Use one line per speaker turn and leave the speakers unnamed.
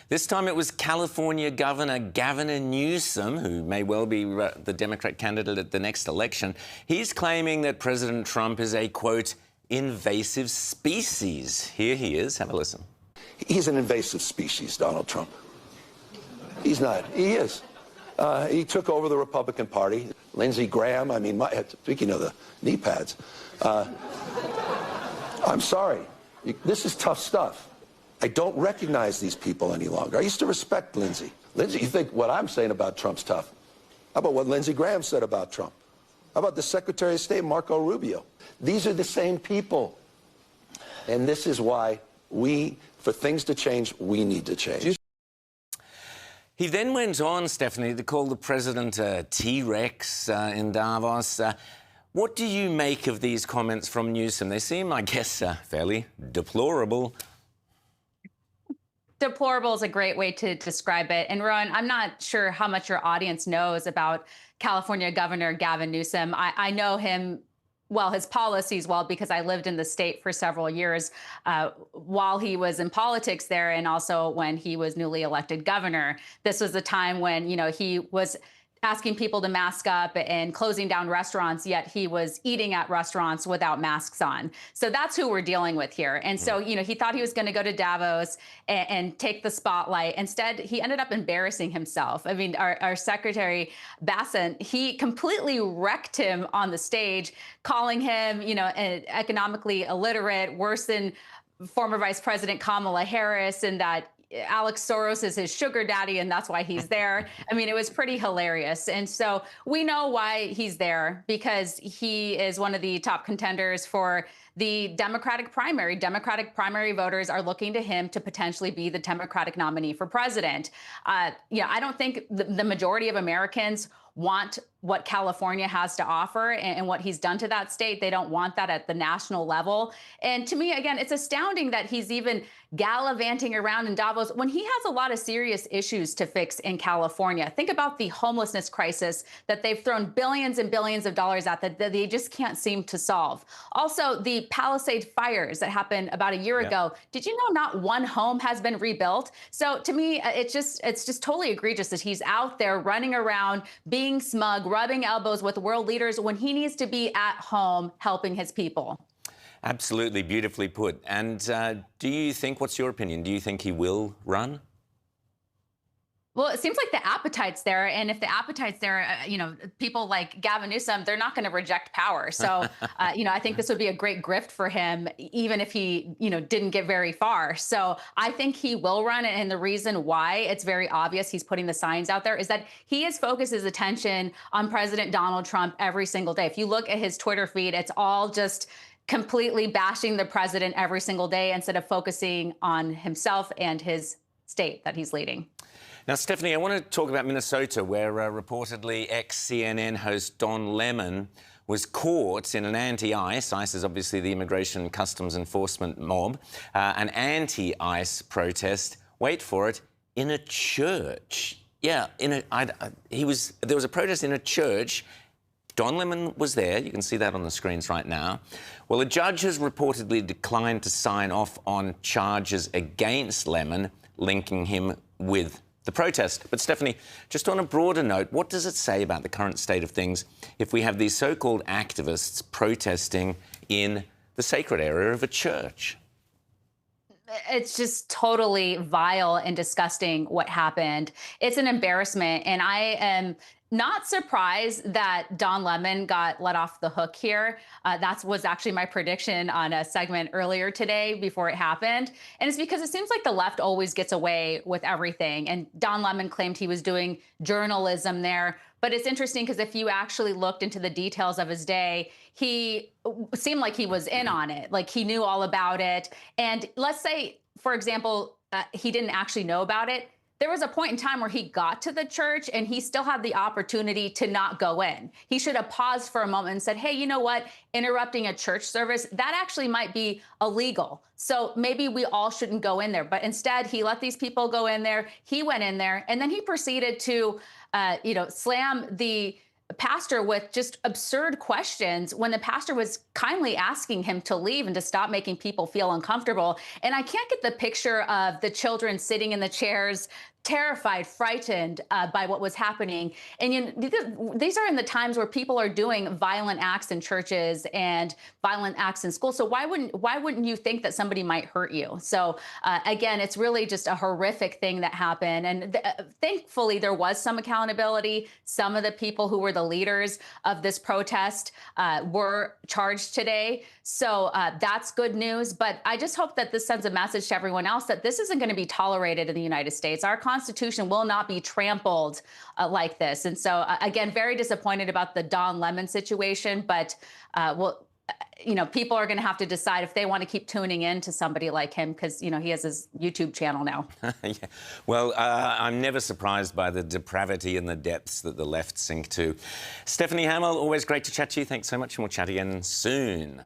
This time it was California Governor Gavin Newsom, who may well be the Democrat candidate at the next election. He's claiming that President Trump is a, quote, invasive species. Here he is. Have a listen.
He's an invasive species, Donald Trump. He's not. He is. He took over the Republican Party. Lindsey Graham, I mean, speaking of the knee pads, I'm sorry. This is tough stuff. I don't recognize these people any longer. I used to respect Lindsey. Lindsey, you think what I'm saying about Trump's tough? How about what Lindsey Graham said about Trump? How about the Secretary of State, Marco Rubio? These are the same people. And this is why for things to change, we need to change.
He then went on, Stephanie, to call the president a T-Rex in Davos. What do you make of these comments from Newsom? They seem, I guess, fairly deplorable.
Deplorable is a great way to describe it. And Rowan, I'm not sure how much your audience knows about California Governor Gavin Newsom. I know him well, his policies well, because I lived in the state for several years while he was in politics there, and also when he was newly elected governor. This was a time when, he was asking people to mask up and closing down restaurants, yet he was eating at restaurants without masks on. So that's who we're dealing with here. And so, he thought he was going to go to Davos and take the spotlight. Instead, he ended up embarrassing himself. I mean, our Secretary Bassett, he completely wrecked him on the stage, calling him, economically illiterate, worse than former Vice President Kamala Harris, and that Alex Soros is his sugar daddy, and that's why he's there. I mean, it was pretty hilarious. And so we know why he's there, because he is one of the top contenders for the Democratic primary. Democratic primary voters are looking to him to potentially be the Democratic nominee for president. I don't think the majority of Americans want what California has to offer and what he's done to that state. They don't want that at the national level. And to me, again, it's astounding that he's even gallivanting around in Davos when he has a lot of serious issues to fix in California. Think about the homelessness crisis that they've thrown billions and billions of dollars at that they just can't seem to solve. Also, the Palisades fires that happened about a year ago. Did you know not one home has been rebuilt? So to me, it's just totally egregious that he's out there running around, being smug, rubbing elbows with world leaders when he needs to be at home helping his people.
Absolutely, beautifully put. And do you think, what's your opinion, do you think he will run?
Well, it seems like the appetite's there. And if the appetite's there, people like Gavin Newsom, they're not going to reject power. So, I think this would be a great grift for him, even if he, didn't get very far. So I think he will run. And the reason why it's very obvious he's putting the signs out there is that he has focused his attention on President Donald Trump every single day. If you look at his Twitter feed, it's all just completely bashing the president every single day instead of focusing on himself and his state that he's leading.
Now, Stephanie, I want to talk about Minnesota, where reportedly ex-CNN host Don Lemon was caught in an anti-ICE, ICE is obviously the Immigration Customs Enforcement mob, an anti-ICE protest, wait for it, in a church. Yeah, there was a protest in a church. Don Lemon was there. You can see that on the screens right now. Well, a judge has reportedly declined to sign off on charges against Lemon, linking him with the protest. But Stephanie, just on a broader note, what does it say about the current state of things if we have these so-called activists protesting in the sacred area of a church?
It's just totally vile and disgusting what happened. It's an embarrassment. And I am not surprised that Don Lemon got let off the hook here. That was actually my prediction on a segment earlier today before it happened. And it's because it seems like the left always gets away with everything. And Don Lemon claimed he was doing journalism there. But it's interesting because if you actually looked into the details of his day, he seemed like he was in on it, like he knew all about it. And let's say, for example, he didn't actually know about it. There was a point in time where he got to the church and he still had the opportunity to not go in. He should have paused for a moment and said, hey, you know what? Interrupting a church service, that actually might be illegal. So maybe we all shouldn't go in there. But instead, he let these people go in there. He went in there and then he proceeded to, slam the pastor with just absurd questions when the pastor was kindly asking him to leave and to stop making people feel uncomfortable. And I can't get the picture of the children sitting in the chairs, terrified, frightened by what was happening. And these are in the times where people are doing violent acts in churches and violent acts in schools. So why wouldn't you think that somebody might hurt you? So again, it's really just a horrific thing that happened. And thankfully, there was some accountability. Some of the people who were the leaders of this protest were charged today. So that's good news. But I just hope that this sends a message to everyone else that this isn't going to be tolerated in the United States. Our Constitution will not be trampled like this. And so, again, very disappointed about the Don Lemon situation. But people are going to have to decide if they want to keep tuning in to somebody like him because, he has his YouTube channel now.
Yeah. Well, I'm never surprised by the depravity and the depths that the left sink to. Stephanie Hamill, always great to chat to you. Thanks so much, and we'll chat again soon.